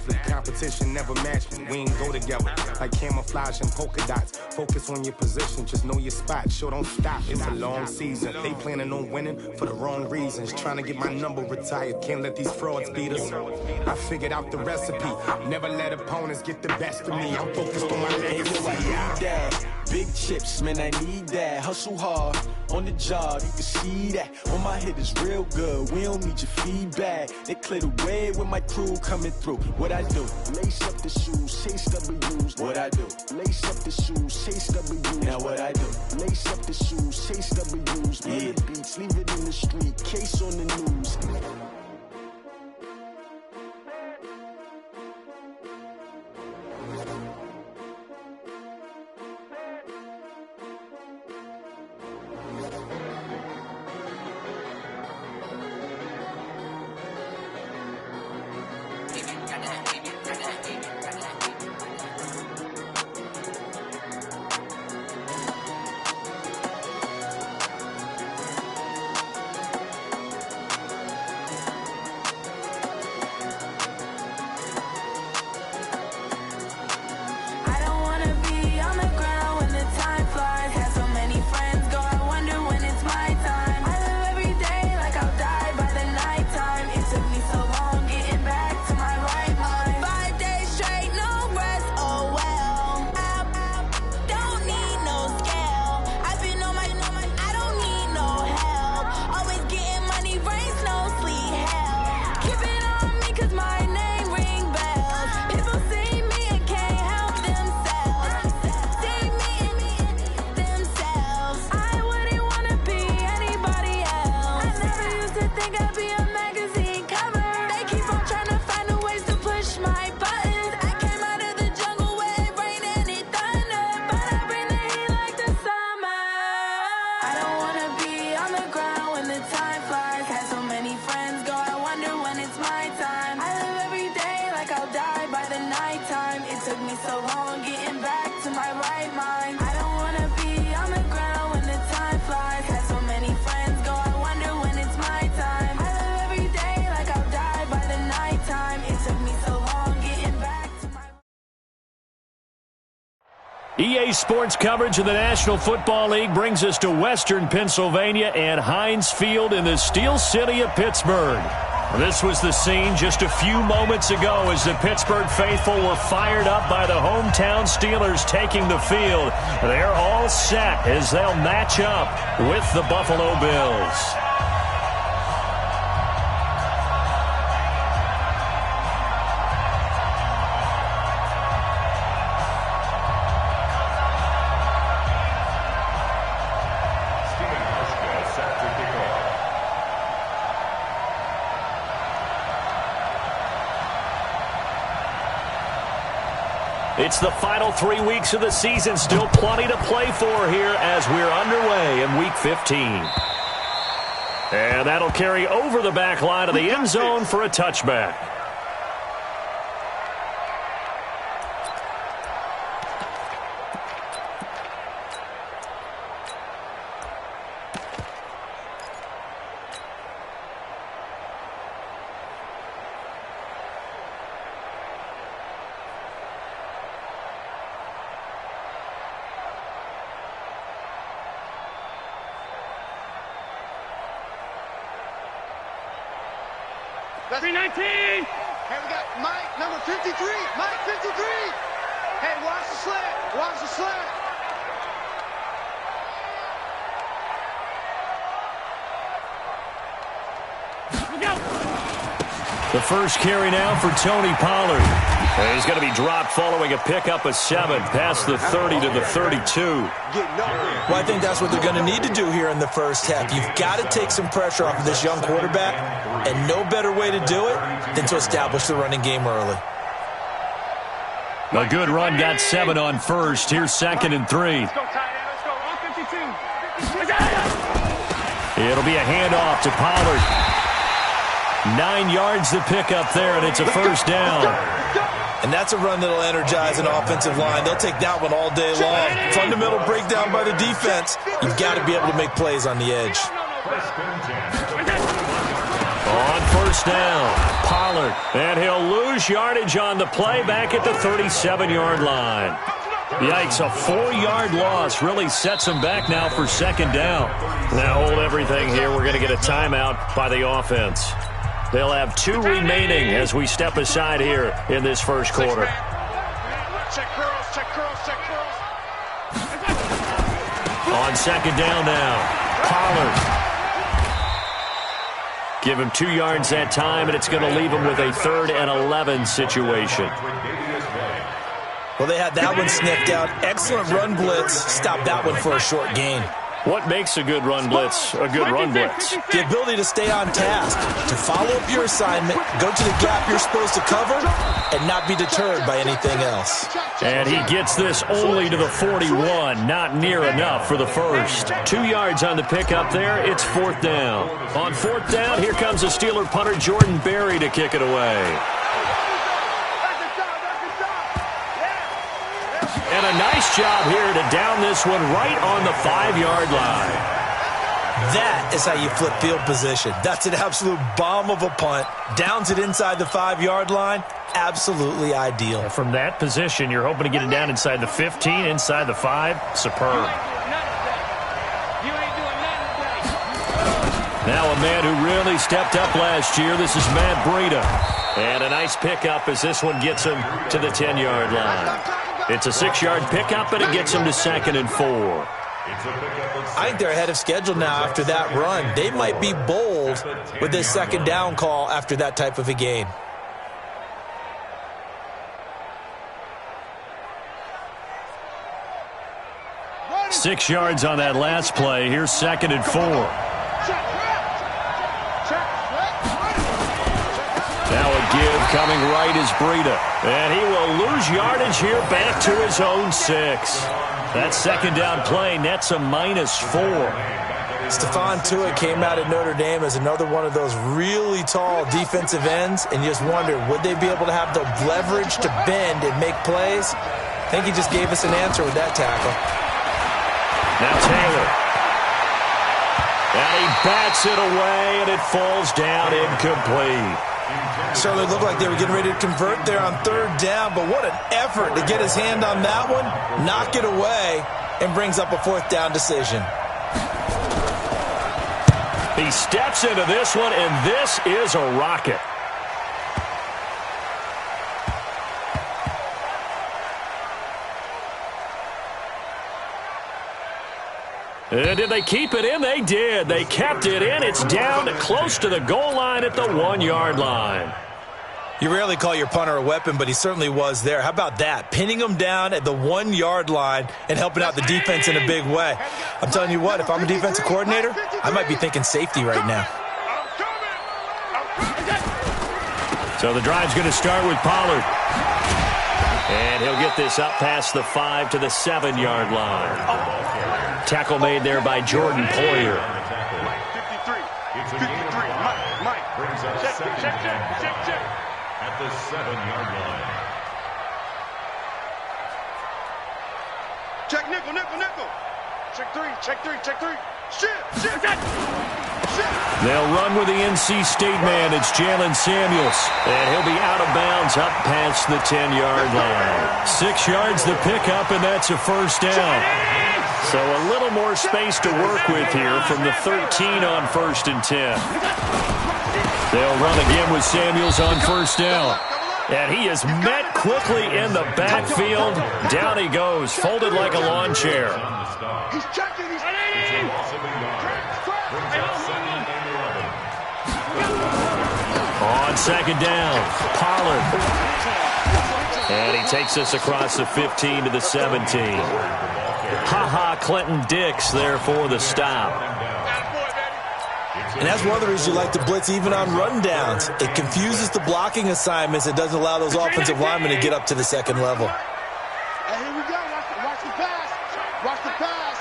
flip, competition never match me. We ain't go together like camouflage and polka dots. Focus on your position, just know your spot. Sure, don't stop, it's a long season. They planning on winning for the wrong reasons. Trying to get my number retired, can't let these frauds beat us. I figured out the recipe, never let opponents get the best of me. I'm focused on my legacy. Big chips, man, I need that. Hustle hard on the job, you can see that. On my head is real good, we don't need your feedback. They clear the way with my crew coming through. What I do? Lace up the shoes, chase W's. What I do? Lace up the shoes, chase W's. Now what I do? Lace up the shoes, chase W's. Yeah. The beats, leave it in the street, case on the news. EA Sports coverage of the National Football League brings us to Western Pennsylvania and Heinz Field in the Steel City of Pittsburgh. This was the scene just a few moments ago as the Pittsburgh faithful were fired up by the hometown Steelers taking the field. They're all set as they'll match up with the Buffalo Bills. It's the final 3 weeks of the season. Still plenty to play for here as we're underway in Week 15. And that'll carry over the back line of the end zone for a touchback. That's 319. Hey, we got Mike, number 53. Mike, 53. Hey, watch the slant. Watch the slant. The first carry now for Tony Pollard. He's going to be dropped following a pickup of 7 past the 30 to the 32. Well, I think that's what they're going to need to do here in the first half. You've got to take some pressure off of this young quarterback, and no better way to do it than to establish the running game early. A good run got 7 on first. Here's 2nd and 3. Let's go, tight end. Let's go. On 52. It'll be a handoff to Pollard. 9 yards to pick up there, and it's a first down. And that's a run that'll energize an offensive line. They'll take that one all day long. Fundamental breakdown by the defense. You've got to be able to make plays on the edge. On first down. Pollard. And he'll lose yardage on the play back at the 37-yard line. Yikes, a 4-yard loss really sets him back now for second down. Now hold everything here. We're going to get a timeout by the offense. They'll have 2 remaining as we step aside here in this first quarter. Check curls, check curls, check curls. On second down now, Pollard. Give him 2 yards that time, and it's going to leave him with a 3rd and 11 situation. Well, they had that one sniffed out. Excellent run blitz. Stop that one for a short gain. What makes a good run blitz a good run blitz? The ability to stay on task, to follow up your assignment, go to the gap you're supposed to cover, and not be deterred by anything else. And he gets this only to the 41, not near enough for the first. 2 yards on the pickup there. It's 4th down. On 4th down, here comes the Steeler punter Jordan Berry to kick it away. And a nice job here to down this one right on the 5-yard line. That is how you flip field position. That's an absolute bomb of a punt. Downs it inside the 5-yard line. Absolutely ideal. And from that position, you're hoping to get it down inside the 15, inside the 5. Superb. Now a man who really stepped up last year. This is Matt Breida. And a nice pickup as this one gets him to the 10-yard line. It's a 6-yard pickup, and it gets him to 2nd and 4. I think they're ahead of schedule now after that run. They might be bold with this second down call after that type of a gain. Ready. 6 yards on that last play. Here's 2nd and 4. Now a give coming right is Breida. And he will lose yardage here back to his own 6. That second down play nets a -4. Stephon Tuitt came out of Notre Dame as another one of those really tall defensive ends, and you just wonder, would they be able to have the leverage to bend and make plays? I think he just gave us an answer with that tackle. Now Taylor. And he bats it away, and it falls down incomplete. Certainly looked like they were getting ready to convert there on 3rd down, but what an effort to get his hand on that one, knock it away, and brings up a 4th down decision. He steps into this one, and this is a rocket. And did they keep it in? They did. They kept it in. It's down close to the goal line at the 1-yard line. You rarely call your punter a weapon, but he certainly was there. How about that? Pinning him down at the 1-yard line and helping out the defense in a big way. I'm telling you what, if I'm a defensive coordinator, I might be thinking safety right now. So the drive's going to start with Pollard. And he'll get this up past the 5 to the 7-yard line. Tackle made there by Jordan Poyer. 53. Mike. Check. At the 7-yard line. Check nickel. Check three. Shit. They'll run with the NC State man. It's Jalen Samuels. And he'll be out of bounds up past the 10-yard line. 6 yards the pickup, and that's a first down. So a little more space to work with here from the 13 on 1st and 10. They'll run again with Samuels on first down. And he is met quickly in the backfield. Down he goes, folded like a lawn chair. He's checking. On second down, Pollard. And he takes us across the 15 to the 17. Clinton Dix there for the stop. And that's one of the reasons you like to blitz even on run downs. It confuses the blocking assignments. It doesn't allow those offensive linemen to get up to the second level. Hey, here we go. Watch the pass. Watch the pass.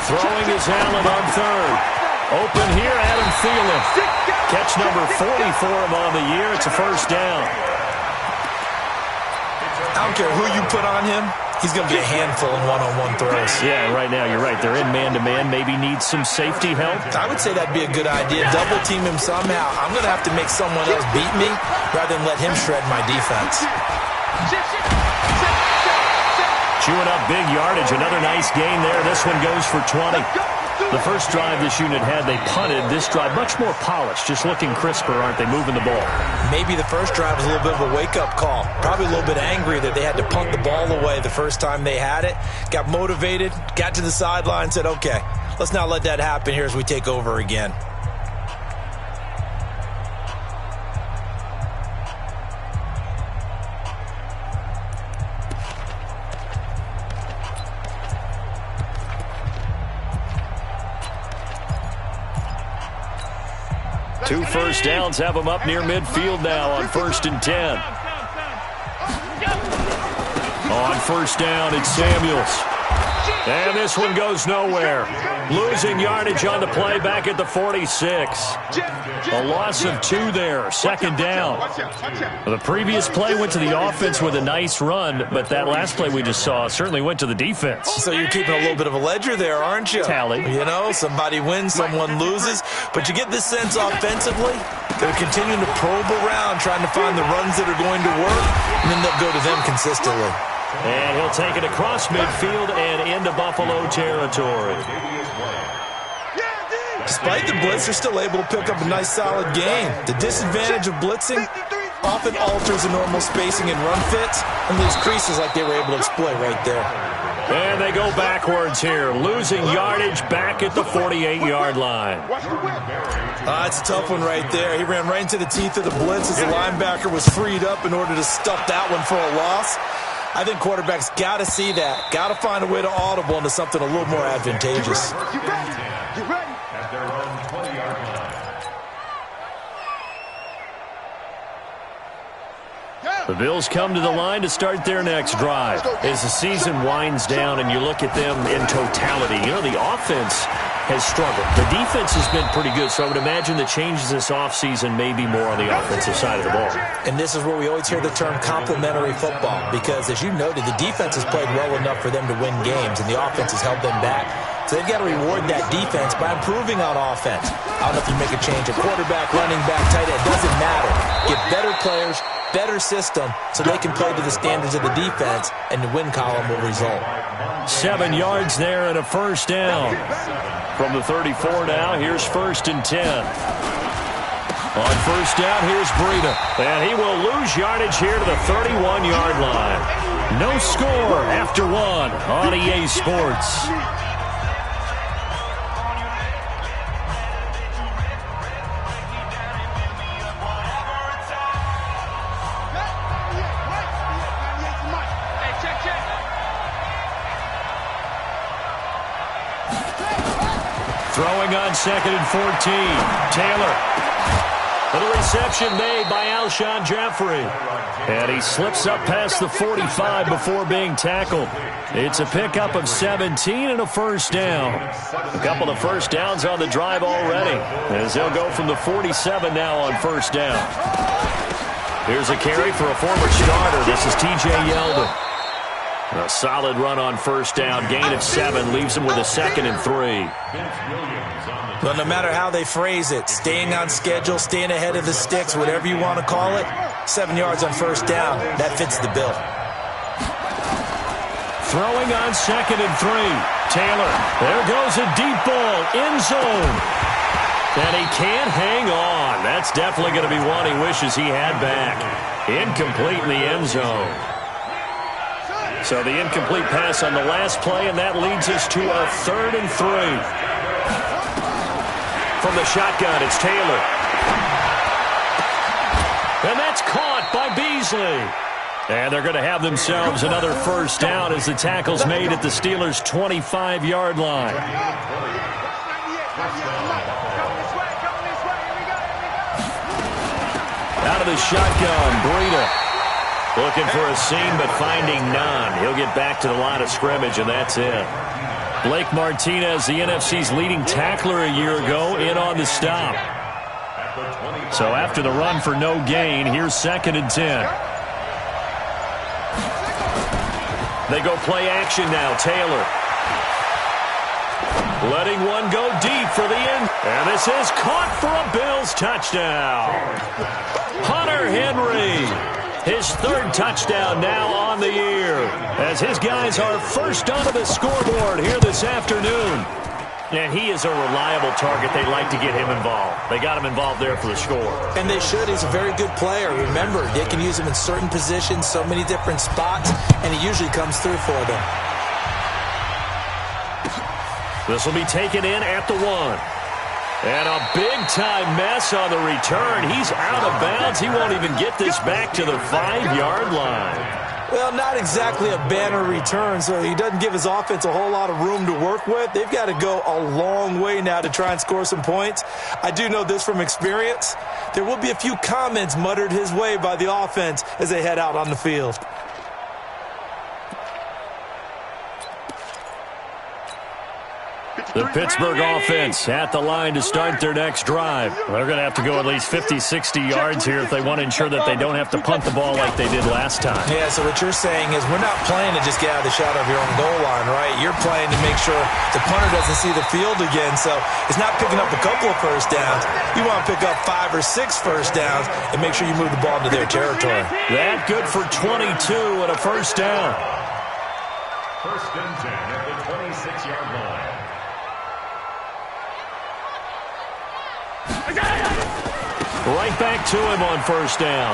Throwing his Allen on 3rd. Open here, Adam Thielen. Catch number 40 for him on the year. It's a first down. I don't care who you put on him. He's going to be a handful in one-on-one throws. Yeah, right now you're right. They're in man-to-man. Maybe needs some safety help. I would say that'd be a good idea. Double team him somehow. I'm going to have to make someone else beat me rather than let him shred my defense. Chewing up big yardage. Another nice gain there. This one goes for 20. The first drive this unit had, they punted. This drive, much more polished, just looking crisper, aren't they, moving the ball? Maybe the first drive was a little bit of a wake-up call. Probably a little bit angry that they had to punt the ball away the first time they had it. Got motivated, got to the sideline, said, okay, let's not let that happen here as we take over again. Two first downs have them up near midfield now on 1st and 10. On first down, it's Samuels. And this one goes nowhere. Losing yardage on the play back at the 46. A loss of 2 there, 2nd down. The previous play went to the offense with a nice run, but that last play we just saw certainly went to the defense. So you're keeping a little bit of a ledger there, aren't you? Tally. You know, somebody wins, someone loses. But you get this sense offensively, they're continuing to probe around, trying to find the runs that are going to work, and then they'll go to them consistently. And he'll take it across midfield and into Buffalo territory. Despite the blitz, they're still able to pick up a nice, solid gain. The disadvantage of blitzing often alters the normal spacing and run fits and leaves creases like they were able to exploit right there. And they go backwards here, losing yardage back at the 48-yard line. It's a tough one right there. He ran right into the teeth of the blitz as the linebacker was freed up in order to stuff that one for a loss. I think quarterbacks got to see that, got to find a way to audible into something a little more advantageous. At their own 20-yard line. The Bills come to the line to start their next drive. As the season winds down and you look at them in totality, you know, the offense has struggled. The defense has been pretty good, so I would imagine the changes this offseason may be more on the offensive side of the ball. And this is where we always hear the term complementary football, because as you noted, the defense has played well enough for them to win games, and the offense has held them back. So they've got to reward that defense by improving on offense. I don't know if you make a change at quarterback, running back, tight end, it doesn't matter. Get better players, better system, so they can play to the standards of the defense, and the win column will result. 7 yards there and a first down. From the 34 now, here's 1st and 10. On first down, here's Breida. And he will lose yardage here to the 31-yard line. No score after 1 on EA Sports. Throwing on 2nd and 14. Taylor. And the reception made by Alshon Jeffrey. And he slips up past the 45 before being tackled. It's a pickup of 17 and a first down. A couple of first downs on the drive already, as they'll go from the 47 now on first down. Here's a carry for a former starter. This is TJ Yeldon. A solid run on first down. Gain of 7 leaves him with a 2nd and 3. Well, no matter how they phrase it, staying on schedule, staying ahead of the sticks, whatever you want to call it, 7 yards on first down, that fits the bill. Throwing on 2nd and 3. Taylor. There goes a deep ball. End zone. And he can't hang on. That's definitely going to be one he wishes he had back. Incomplete in the end zone. So the incomplete pass on the last play, and that leads us to a 3rd and 3. From the shotgun, it's Taylor. And that's caught by Beasley. And they're going to have themselves another first down as the tackle's made at the Steelers' 25-yard line. Out of the shotgun, Breida. Looking for a seam, but finding none. He'll get back to the line of scrimmage, and that's it. Blake Martinez, the NFC's leading tackler a year ago, in on the stop. So after the run for no gain, here's 2nd and 10. They go play action now. Taylor. Letting one go deep for the end. And this is caught for a Bills touchdown. Hunter Henry. His third touchdown now on the year. As his guys are first onto the scoreboard here this afternoon. And he is a reliable target. They'd like to get him involved. They got him involved there for the score. And they should. He's a very good player. Remember, they can use him in certain positions, so many different spots, and he usually comes through for them. This will be taken in at the 1. And a big-time mess on the return. He's out of bounds. He won't even get this back to the 5-yard line. Well, not exactly a banner return, so he doesn't give his offense a whole lot of room to work with. They've got to go a long way now to try and score some points. I do know this from experience. There will be a few comments muttered his way by the offense as they head out on the field. The Pittsburgh offense at the line to start their next drive. They're going to have to go at least 50, 60 yards here if they want to ensure that they don't have to punt the ball like they did last time. Yeah, so what you're saying is we're not playing to just get out of the shadow of your own goal line, right? You're playing to make sure the punter doesn't see the field again. So it's not picking up a couple of first downs. You want to pick up 5 or 6 first downs and make sure you move the ball into their territory. That good for 22 and a first down. First and 10 at the 26-yard line. Right back to him on first down.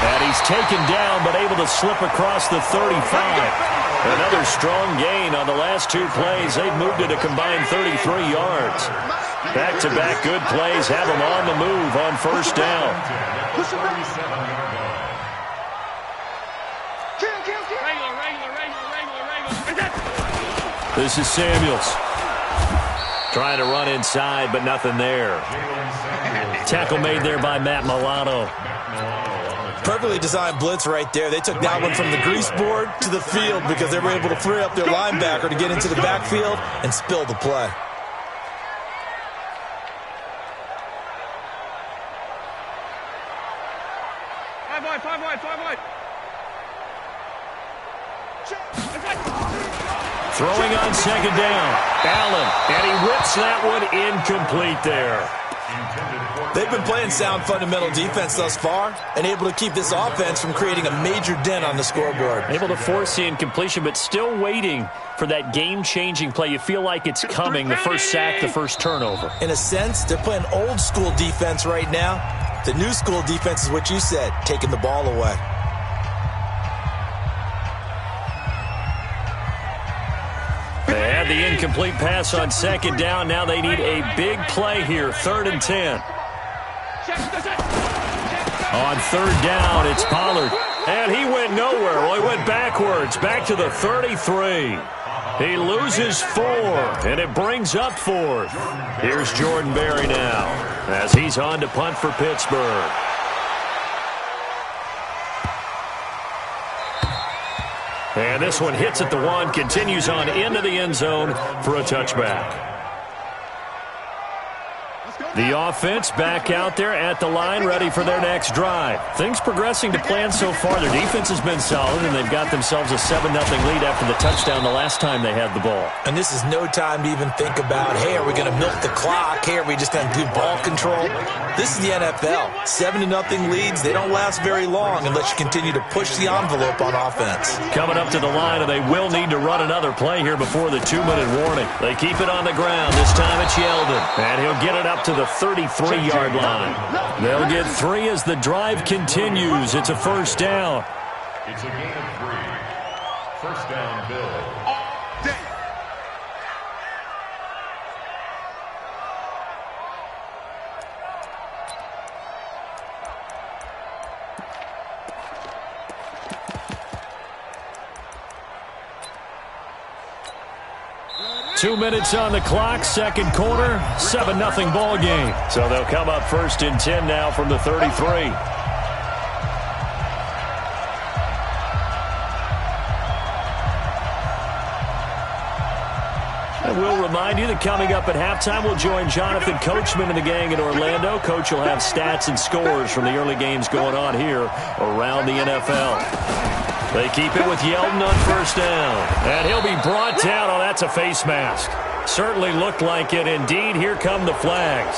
And he's taken down but able to slip across the 35. Another strong gain on the last 2 plays. They've moved it a combined 33 yards. Back-to-back good plays have them on the move on first down. This is Samuels. Trying to run inside, but nothing there. Tackle made there by Matt Milano. Perfectly designed blitz right there. They took that one from the grease board to the field because they were able to free up their linebacker to get into the backfield and spill the play. Five wide. Throwing on second down. Allen, and he whips that one incomplete there. They've been playing sound fundamental defense thus far and able to keep this offense from creating a major dent on the scoreboard. Able to force the incompletion, but still waiting for that game-changing play. You feel like it's coming, the first sack, the first turnover. In a sense, they're playing old-school defense right now. The new-school defense is what you said, taking the ball away. They had the incomplete pass on second down. Now they need a big play here, 3rd and 10. On third down, it's Pollard. And he went nowhere. Well, he went backwards, back to the 33. He loses 4, and it brings up 4th. Here's Jordan Berry now as he's on to punt for Pittsburgh. And this one hits at the 1, continues on into the end zone for a touchback. The offense back out there at the line, ready for their next drive. Things progressing to plan so far. Their defense has been solid, and they've got themselves a 7-0 lead after the touchdown the last time they had the ball. And this is no time to even think about, hey, are we going to milk the clock? Hey, are we just going to do ball control? This is the NFL. 7-0 leads, they don't last very long unless you continue to push the envelope on offense. Coming up to the line, and they will need to run another play here before the 2-minute warning. They keep it on the ground. This time it's Yeldon, and he'll get it up to the 33-yard line. They'll get 3 as the drive continues. It's a first down. It's a gain of 3. First down, Bill. 2 minutes on the clock, second quarter, 7-0 ball game. So they'll come up 1st and 10 now from the 33. And we'll remind you that coming up at halftime, we'll join Jonathan Coachman and the gang in Orlando. Coach will have stats and scores from the early games going on here around the NFL. They keep it with Yeldon on first down. And he'll be brought down. Oh, that's a face mask. Certainly looked like it. Indeed, here come the flags.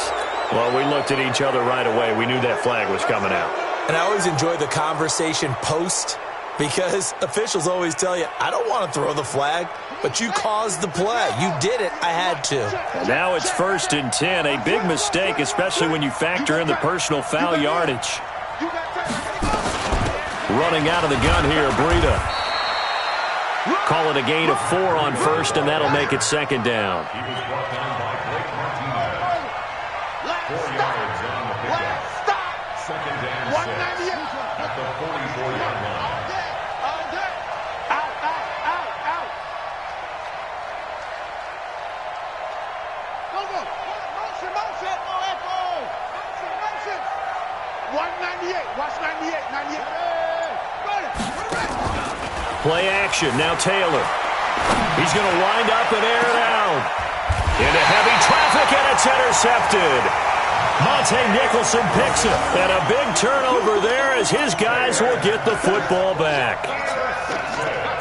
Well, we looked at each other right away. We knew that flag was coming out. And I always enjoy the conversation post because officials always tell you, I don't want to throw the flag, but you caused the play. You did it. I had to. And now it's 1st and 10. A big mistake, especially when you factor in the personal foul yardage. Running out of the gun here, Breida. Call it a gain of 4 on first, and that'll make it 2nd down. Play action. Now Taylor. He's going to wind up and air it out. Into heavy traffic, and it's intercepted. Monte Nicholson picks it. And a big turnover there as his guys will get the football back.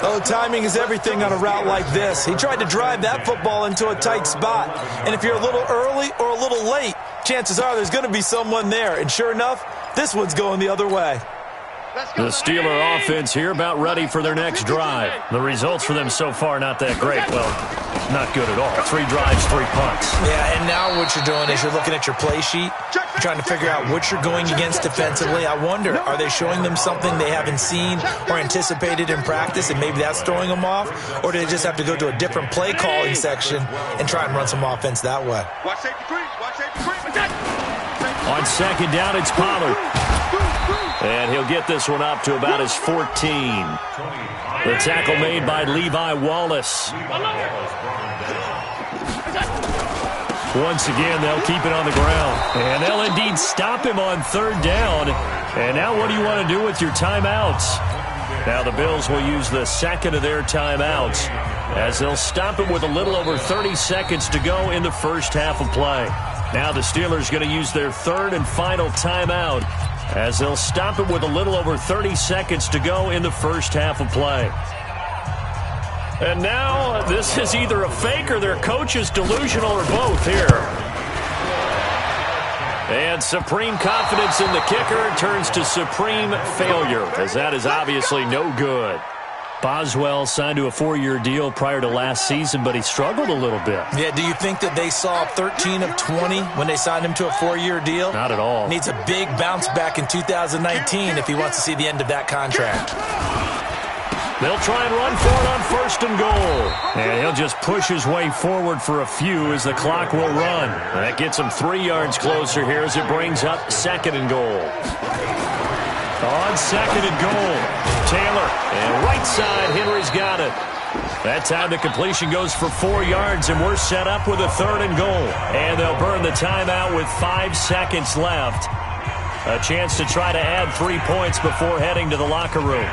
Oh, timing is everything on a route like this. He tried to drive that football into a tight spot. And if you're a little early or a little late, chances are there's going to be someone there. And sure enough, this one's going the other way. The Steeler offense here about ready for their next drive. The results for them so far not that great. Well, not good at all. 3 drives, 3 punts. Yeah, and now what you're doing is you're looking at your play sheet. You're trying to figure out what you're going against defensively. I wonder, are they showing them something they haven't seen or anticipated in practice, and maybe that's throwing them off? Or do they just have to go to a different play calling section and try and run some offense that way? On 2nd down, it's Pollard. And he'll get this one up to about his 14. The tackle made by Levi Wallace. Once again, they'll keep it on the ground. And they'll indeed stop him on 3rd down. And now what do you want to do with your timeouts? Now the Bills will use the 2nd of their timeouts as they'll stop him with a little over 30 seconds to go in the first half of play. Now the Steelers going to use their 3rd and final timeout as they'll stop it with a little over 30 seconds to go in the first half of play. And now this is either a fake or their coach is delusional or both here. And supreme confidence in the kicker turns to supreme failure, as that is obviously no good. Boswell signed to a 4-year deal prior to last season, but he struggled a little bit. Yeah, do you think that they saw 13 of 20 when they signed him to a 4-year deal? Not at all. Needs a big bounce back in 2019 if he wants to see the end of that contract. They'll try and run for it on 1st and goal. And he'll just push his way forward for a few as the clock will run. That gets him 3 yards closer here as it brings up 2nd and goal. On 2nd and goal, Taylor, and right side, Henry's got it. That time the completion goes for 4 yards, and we're set up with a 3rd and goal. And they'll burn the timeout with 5 seconds left. A chance to try to add 3 points before heading to the locker room.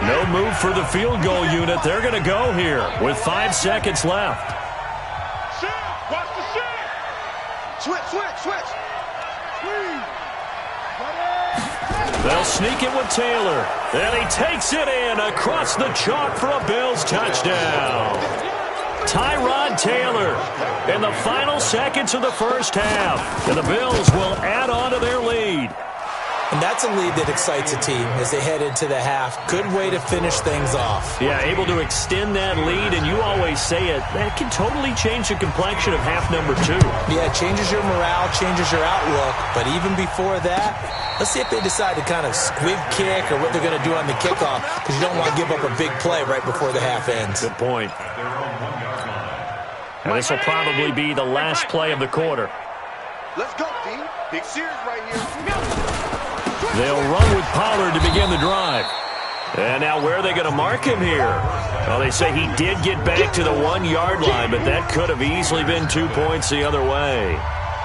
No move for the field goal unit. They're going to go here with 5 seconds left. Switch. They'll sneak it with Taylor. And he takes it in across the chalk for a Bills touchdown. Tyrod Taylor in the final seconds of the first half. And the Bills will add on to their lead. And that's a lead that excites a team as they head into the half. Good way to finish things off. Yeah, able to extend that lead, and you always say it, that can totally change the complexion of half number 2. Yeah, it changes your morale, changes your outlook. But even before that, let's see if they decide to kind of squib kick or what they're going to do on the kickoff, because you don't want to give up a big play right before the half ends. Good point. And this will probably be the last play of the quarter. Let's go, team. Big series right here. They'll run with Pollard to begin the drive. And now where are they going to mark him here? Well, they say he did get back to the 1-yard line, but that could have easily been 2 points the other way.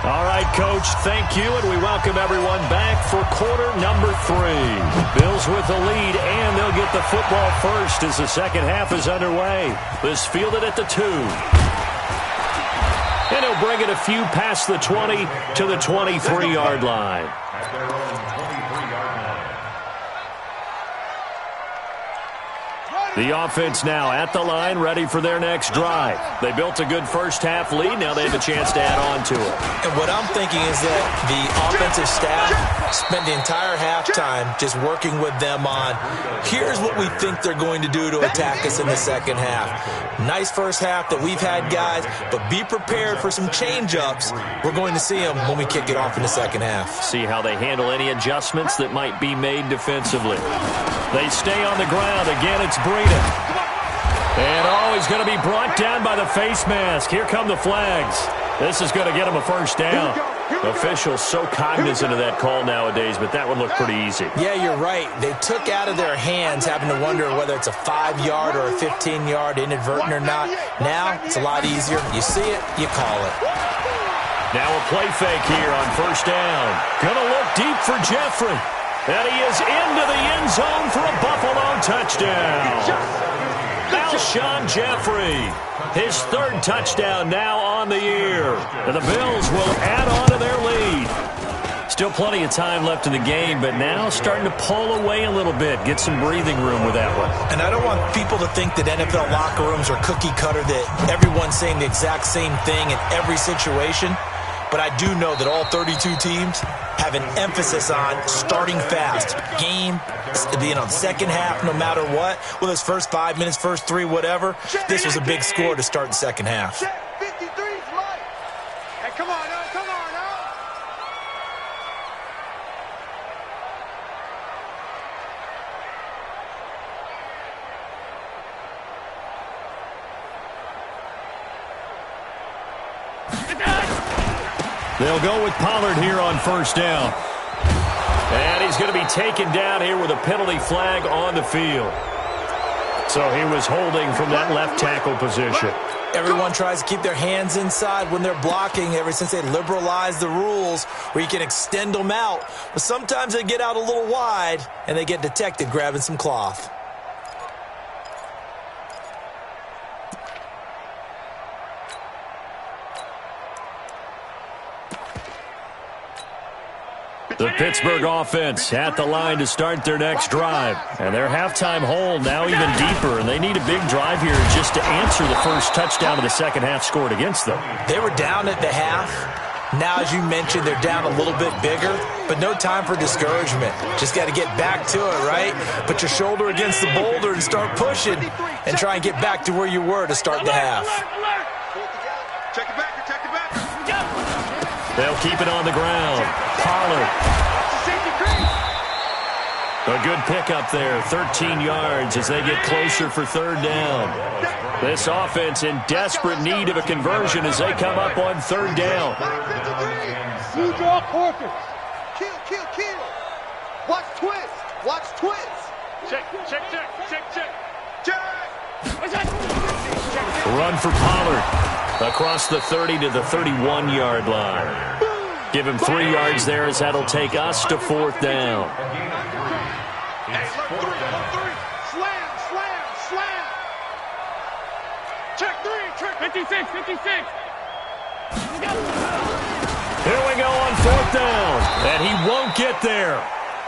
All right, Coach, thank you, and we welcome everyone back for quarter number 3. Bills with the lead, and they'll get the football first as the second half is underway. This fielded at the 2. And he'll bring it a few past the 20 to the 23-yard line. at their own 23-yard line. The offense now at the line, ready for their next drive. They built a good first-half lead. Now they have a chance to add on to it. And what I'm thinking is that the offensive staff spent the entire halftime just working with them on, here's what we think they're going to do to attack us in the second half. Nice first half that we've had, guys, but be prepared for some change-ups. We're going to see them when we kick it off in the second half. See how they handle any adjustments that might be made defensively. They stay on the ground. Again, it's Breida. And, he's going to be brought down by the face mask. Here come the flags. This is going to get him a first down. Officials so cognizant of that call nowadays, but that would look pretty easy. Yeah, you're right. They took out of their hands having to wonder whether it's a 5-yard or a 15-yard inadvertent or not. Now, it's a lot easier. You see it, you call it. Now a play fake here on first down. Going to look deep for Jeffrey. And he is into the end zone for a Buffalo touchdown. Alshon Jeffrey, his third touchdown now on the year. And the Bills will add on to their lead. Still plenty of time left in the game, but now starting to pull away a little bit, get some breathing room with that one. And I don't want people to think that NFL locker rooms are cookie cutter, that everyone's saying the exact same thing in every situation. But I do know that all 32 teams have an emphasis on starting fast. Game, the second half, no matter what. Whether it's first 5 minutes, first 3, whatever. This was a big score to start the second half. 53's light. Hey, come on now, come on now. They'll go with Pollard here on first down. And he's going to be taken down here with a penalty flag on the field. So he was holding from that left tackle position. Everyone tries to keep their hands inside when they're blocking ever since they liberalized the rules where you can extend them out. But sometimes they get out a little wide and they get detected grabbing some cloth. The Pittsburgh offense at the line to start their next drive. And their halftime hole now even deeper, and they need a big drive here just to answer the first touchdown of the second half scored against them. They were down at the half. Now, as you mentioned, they're down a little bit bigger, but no time for discouragement. Just got to get back to it, right? Put your shoulder against the boulder and start pushing and try and get back to where you were to start the half. Check it back, check it back. They'll keep it on the ground. Pollard. A good pickup there, 13 yards as they get closer for third down. This offense in desperate need of a conversion as they come up on third down. You draw quarters. Kill, kill, kill. Watch twist. Watch twist. Check, check, check, check, check. Check. Run for Pollard across the 30 to the 31-yard line. Give him 3 yards there as that'll take us to fourth down. Hey, look, 3, slam, slam, slam. Check 3, check 56, 56. Here we go on fourth down, and he won't get there.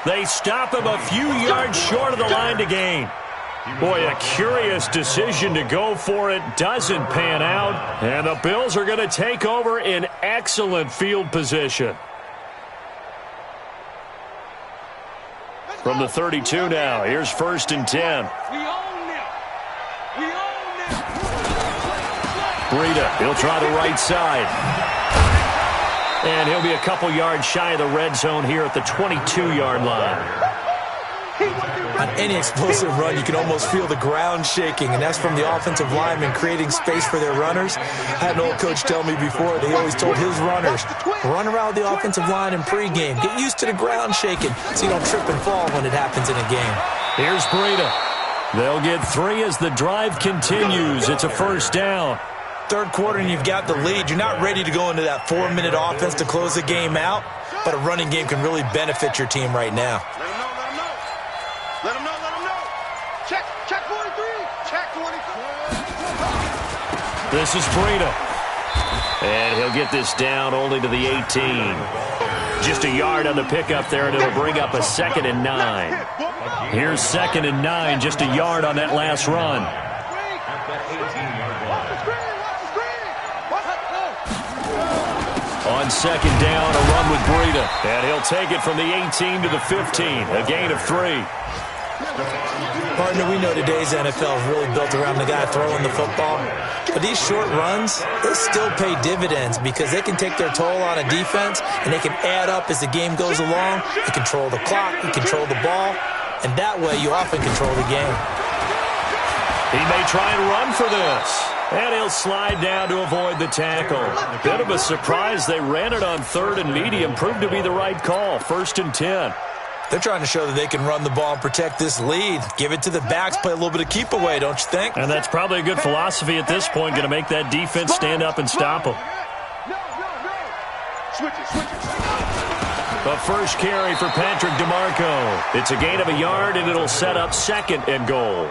They stop him a few yards short of the line to gain. Boy, a curious decision to go for it. Doesn't pan out, and the Bills are going to take over in excellent field position. From the 32 now, here's first and 10. We own them. We own them. Breida, he'll try the right side. And he'll be a couple yards shy of the red zone here at the 22-yard line. On any explosive run, you can almost feel the ground shaking, and that's from the offensive linemen creating space for their runners. I had an old coach tell me before, they always told his runners, run around the offensive line in pregame. Get used to the ground shaking so you don't trip and fall when it happens in a game. Here's Breida. They'll get 3 as the drive continues. It's a first down. Third quarter and you've got the lead. You're not ready to go into that 4-minute offense to close the game out, but a running game can really benefit your team right now. Let him know, let him know. Check 43, check 44. This is Breida. And he'll get this down only to the 18. Just a yard on the pickup there, and it'll bring up a 2nd and 9. Here's 2nd and 9, just a yard on that last run. On 2nd down, a run with Breida. And he'll take it from the 18 to the 15, a gain of 3. Partner, we know today's NFL is really built around the guy throwing the football. But these short runs, they still pay dividends because they can take their toll on a defense and they can add up as the game goes along. You control the clock, you control the ball, and that way you often control the game. He may try and run for this. And he'll slide down to avoid the tackle. Bit of a surprise. They ran it on 3rd and medium. Proved to be the right call. 1st and 10. They're trying to show that they can run the ball and protect this lead. Give it to the backs, play a little bit of keep away, don't you think? And that's probably a good philosophy at this point. Going to make that defense stand up and stop them. Switch it. The first carry for Patrick DeMarco. It's a gain of a yard, and it'll set up 2nd and goal.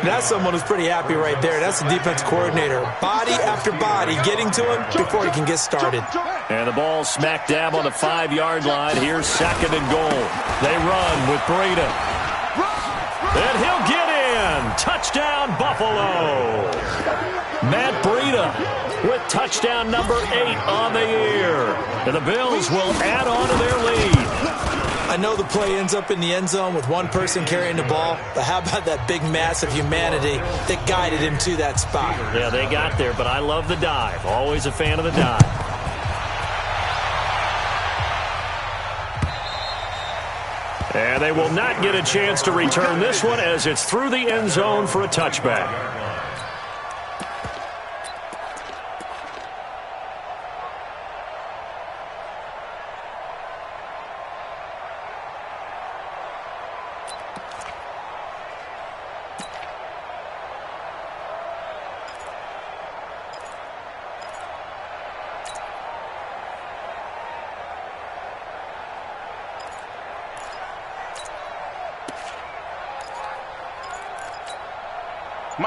That's someone who's pretty happy right there. That's the defense coordinator. Body after body getting to him before he can get started. And the ball smack dab on the 5-yard line. Here's 2nd and goal. They run with Breida. And he'll get in. Touchdown, Buffalo. Matt Breida with touchdown number 8 on the year. And the Bills will add on to their lead. I know the play ends up in the end zone with one person carrying the ball, but how about that big mass of humanity that guided him to that spot? Yeah, they got there, but I love the dive. Always a fan of the dive. And they will not get a chance to return this one as it's through the end zone for a touchback.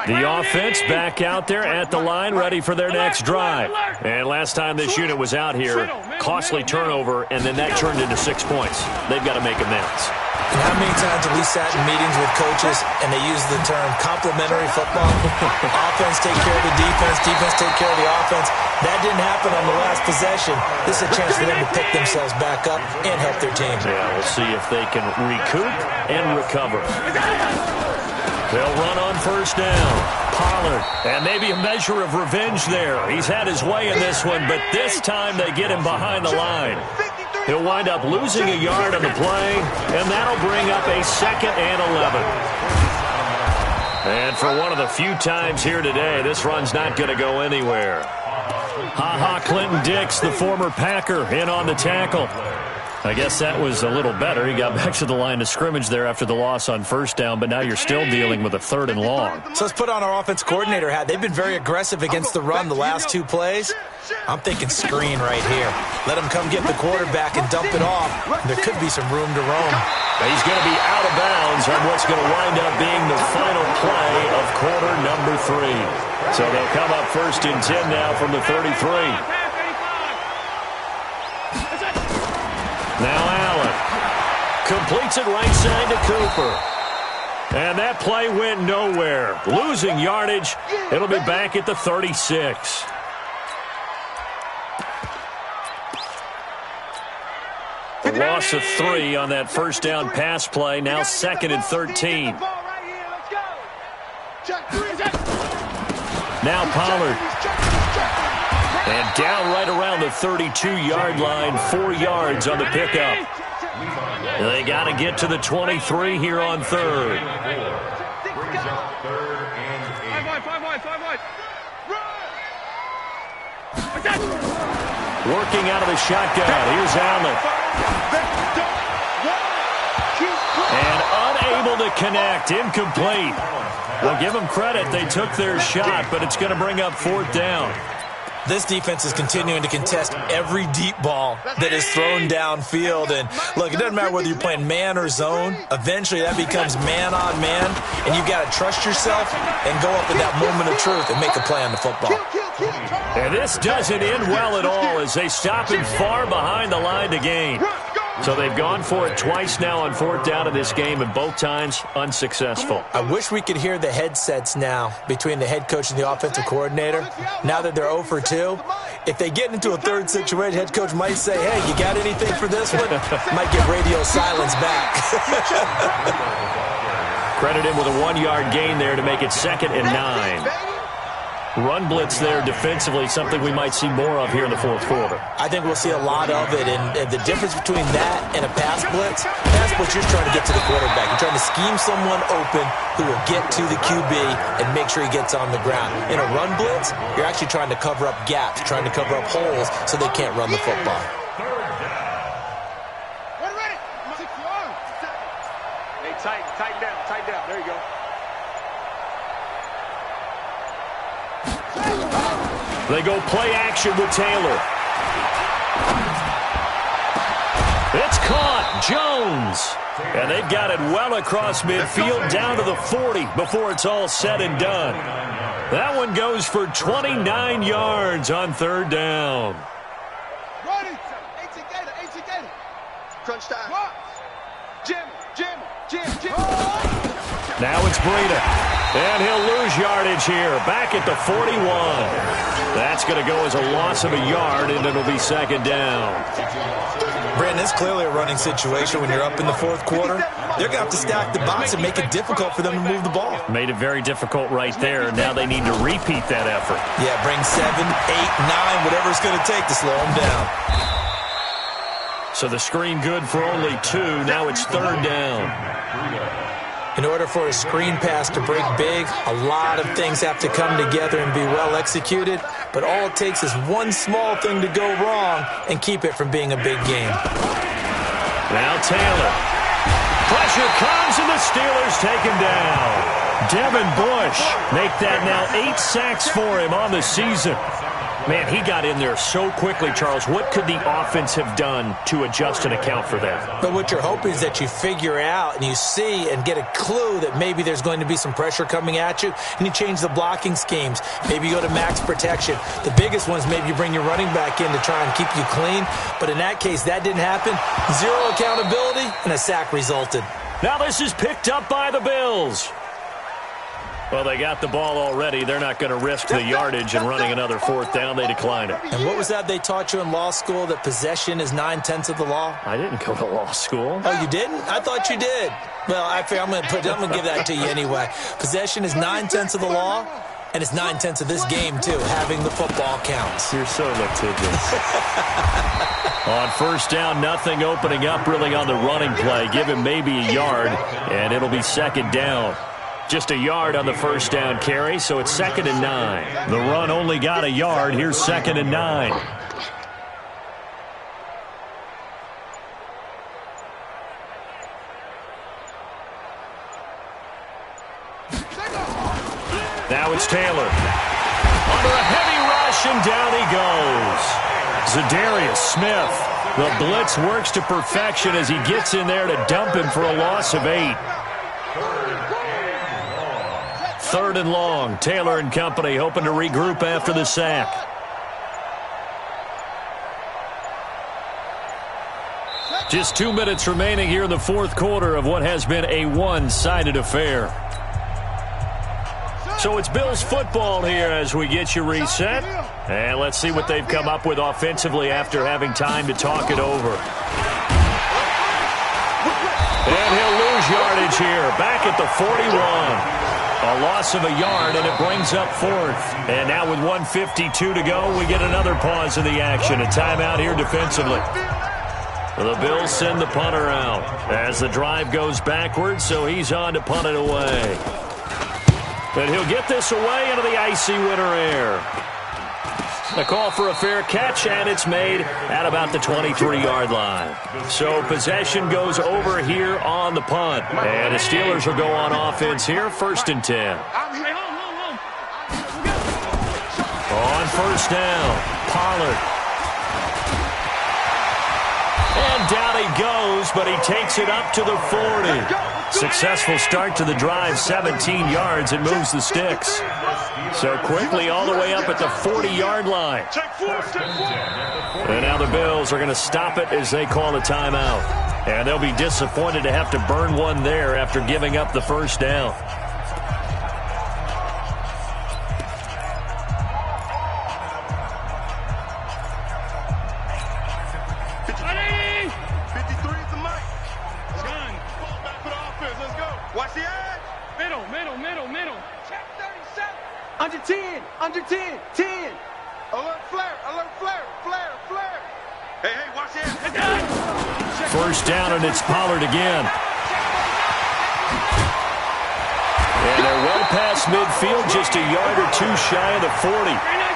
The offense back out there at the line, ready for their next drive. And last time this unit was out here, costly turnover, and then that turned into 6 points. They've got to make amends. And how many times have we sat in meetings with coaches and they use the term complementary football? Offense take care of the defense, defense take care of the offense. That didn't happen on the last possession. This is a chance for them to pick themselves back up and help their team. Yeah, we'll see if they can recoup and recover. They'll run on 1st down. Pollard, and maybe a measure of revenge there. He's had his way in this one, but this time they get him behind the line. He'll wind up losing a yard on the play, and that'll bring up a 2nd and 11. And for one of the few times here today, this run's not going to go anywhere. Clinton Dix, the former Packer, in on the tackle. I guess that was a little better. He got back to the line of scrimmage there after the loss on 1st down, but now you're still dealing with a 3rd and long. So let's put on our offense coordinator hat. They've been very aggressive against the run the last 2 plays. I'm thinking screen right here. Let him come get the quarterback and dump it off. There could be some room to roam. He's going to be out of bounds on what's going to wind up being the final play of quarter number 3. So they'll come up 1st and 10 now from the 33. Now Allen completes it right side to Cooper. And that play went nowhere. Losing yardage. It'll be back at the 36. A loss of 3 on that 1st down pass play. Now 2nd and 13. Now Pollard. And down right around the 32-yard line, 4 yards on the pickup. They got to get to the 23 here on 3rd. Working out of the shotgun. Here's Allen. And unable to connect. Incomplete. Well, give them credit. They took their shot, but it's going to bring up 4th down. This defense is continuing to contest every deep ball that is thrown downfield. And, look, it doesn't matter whether you're playing man or zone. Eventually that becomes man on man, and you've got to trust yourself and go up at that moment of truth and make a play on the football. And And this doesn't end well at all as they stop him far behind the line to gain. So they've gone for it twice now on fourth down in this game, and both times unsuccessful. I wish we could hear the headsets now between the head coach and the offensive coordinator. Now that they're 0 for 2, if they get into a third situation, head coach might say, hey, you got anything for this one? Might get radio silence back. Credit him with a 1-yard gain there to make it 2nd and 9. Run blitz there defensively, something we might see more of here in the fourth quarter. I think we'll see a lot of it, and the difference between that and a pass blitz, you're trying to get to the quarterback. You're trying to scheme someone open who will get to the QB and make sure he gets on the ground. In a run blitz, you're actually trying to cover up gaps, trying to cover up holes so they can't run the football. Hey, tighten down. There you go. They go play action with Taylor. It's caught. Jones. And they've got it well across midfield down to the 40 before it's all said and done. That one goes for 29 yards on third down. Crunch time. Jim. Now it's Breida. And he'll lose yardage here. Back at the 41. That's going to go as a loss of a yard, and it'll be 2nd down. Brandon, it's clearly a running situation when you're up in the fourth quarter. They're going to have to stack the box and make it difficult for them to move the ball. Made it very difficult right there. Now they need to repeat that effort. Yeah, bring 7, 8, 9, whatever it's going to take to slow them down. So the screen good for only 2. Now it's 3rd down. In order for a screen pass to break big, a lot of things have to come together and be well executed, but all it takes is one small thing to go wrong and keep it from being a big game. Now Taylor. Pressure comes, and the Steelers take him down. Devin Bush make that now 8 sacks for him on the season. Man, he got in there so quickly, Charles. What could the offense have done to adjust and account for that? But what you're hoping is that you figure out and you see and get a clue that maybe there's going to be some pressure coming at you, and you change the blocking schemes. Maybe you go to max protection. The biggest one is maybe you bring your running back in to try and keep you clean. But in that case, that didn't happen. 0 accountability, and a sack resulted. Now this is picked up by the Bills. Well, they got the ball already. They're not going to risk the yardage and running another 4th down. They decline it. And what was that they taught you in law school, that possession is 9/10 of the law? I didn't go to law school. Oh, you didn't? I thought you did. Well, I'm going to give that to you anyway. Possession is 9/10 of the law, and it's 9/10 of this game, too. Having the football counts. You're so litigious. On 1st down, nothing opening up really on the running play. Give him maybe a yard, and it'll be 2nd down. Just a yard on the 1st down carry, so it's 2nd and 9. The run only got a yard. Here's 2nd and 9. Now it's Taylor. Under a heavy rush, and down he goes. Zadarius Smith. The blitz works to perfection as he gets in there to dump him for a loss of 8. 3rd and long. Taylor and company hoping to regroup after the sack. Just 2 minutes remaining here in the fourth quarter of what has been a one-sided affair. So it's Bills football here as we get you reset. And let's see what they've come up with offensively after having time to talk it over. And he'll lose yardage here. Back at the 41. A loss of a yard, and it brings up 4th. And now with 1:52 to go, we get another pause in the action. A timeout here defensively. The Bills send the punter out as the drive goes backwards, so he's on to punt it away. But he'll get this away into the icy winter air. A call for a fair catch, and it's made at about the 23-yard line. So possession goes over here on the punt. And the Steelers will go on offense here, 1st and 10. On 1st down, Pollard. And down he goes, but he takes it up to the 40. Successful start to the drive, 17 yards, and moves the sticks. So quickly all the way up at the 40-yard line. And now the Bills are going to stop it as they call a timeout. And they'll be disappointed to have to burn one there after giving up the first down. Under 10, under 10, 10. Alert flare, flare. Hey, watch it. First down, and it's Pollard again. And they're well past midfield, just a yard or two shy of the 40.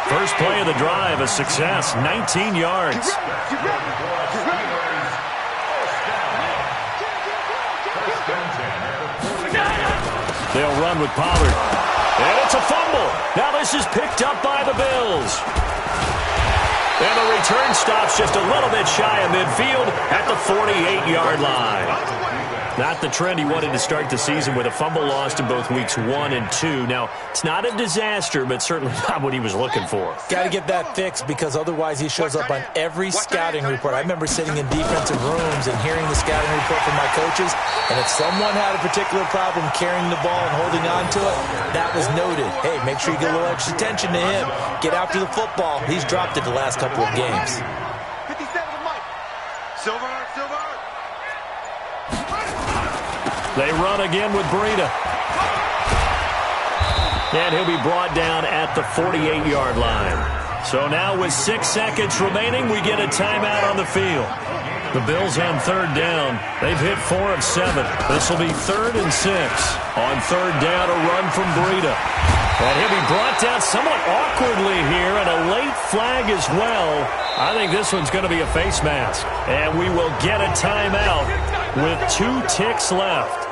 First play of the drive, a success, 19 yards. They'll run with Pollard. And it's a fumble. Now this is picked up by the Bills. And the return stops just a little bit shy of midfield at the 48-yard line. Not the trend he wanted to start the season with a fumble lost in both weeks 1 and 2. Now, it's not a disaster, but certainly not what he was looking for. Got to get that fixed because otherwise he shows up on every scouting report. I remember sitting in defensive rooms and hearing the scouting report from my coaches, and if someone had a particular problem carrying the ball and holding on to it, that was noted. Hey, make sure you get a little extra attention to him. Get after the football. He's dropped it the last couple of games. 57 to Mike. Silver. They run again with Breida. And he'll be brought down at the 48-yard line. So now with 6 seconds remaining, we get a timeout on the field. The Bills on third down. They've hit 4 of 7. This will be 3rd and 6. On third down, a run from Breida. And he'll be brought down somewhat awkwardly here, and a late flag as well. I think this one's going to be a face mask. And we will get a timeout with 2 ticks left.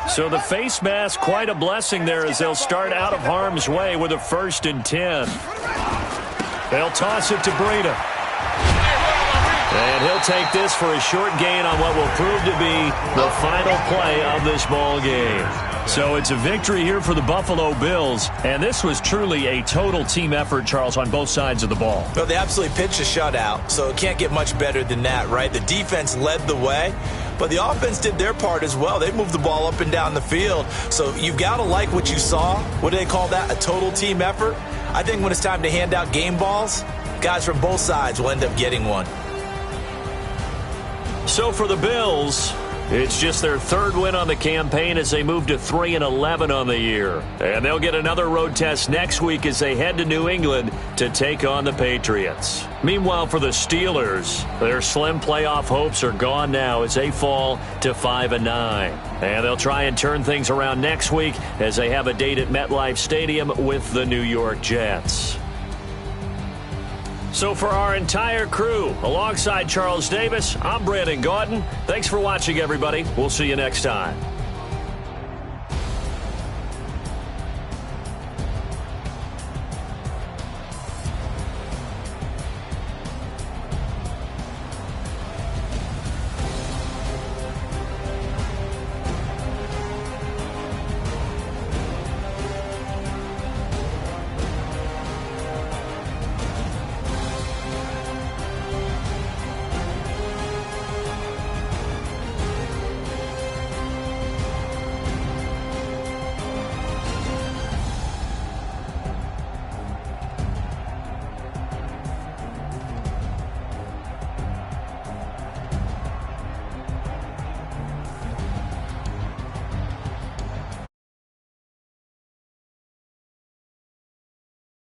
So the face mask, quite a blessing there as they'll start out of harm's way with a 1st and 10. They'll toss it to Breida. And he'll take this for a short gain on what will prove to be the final play of this ball game. So it's a victory here for the Buffalo Bills, and this was truly a total team effort, Charles, on both sides of the ball. Well, they absolutely pitched a shutout, so it can't get much better than that, right? The defense led the way, but the offense did their part as well. They moved the ball up and down the field, so you've got to like what you saw. What do they call that? A total team effort? I think when it's time to hand out game balls, guys from both sides will end up getting one. So for the Bills, it's just their 3rd win on the campaign as they move to 3-11 on the year. And they'll get another road test next week as they head to New England to take on the Patriots. Meanwhile, for the Steelers, their slim playoff hopes are gone now as they fall to 5-9. And they'll try and turn things around next week as they have a date at MetLife Stadium with the New York Jets. So for our entire crew, alongside Charles Davis, I'm Brandon Gaudin. Thanks for watching, everybody. We'll see you next time.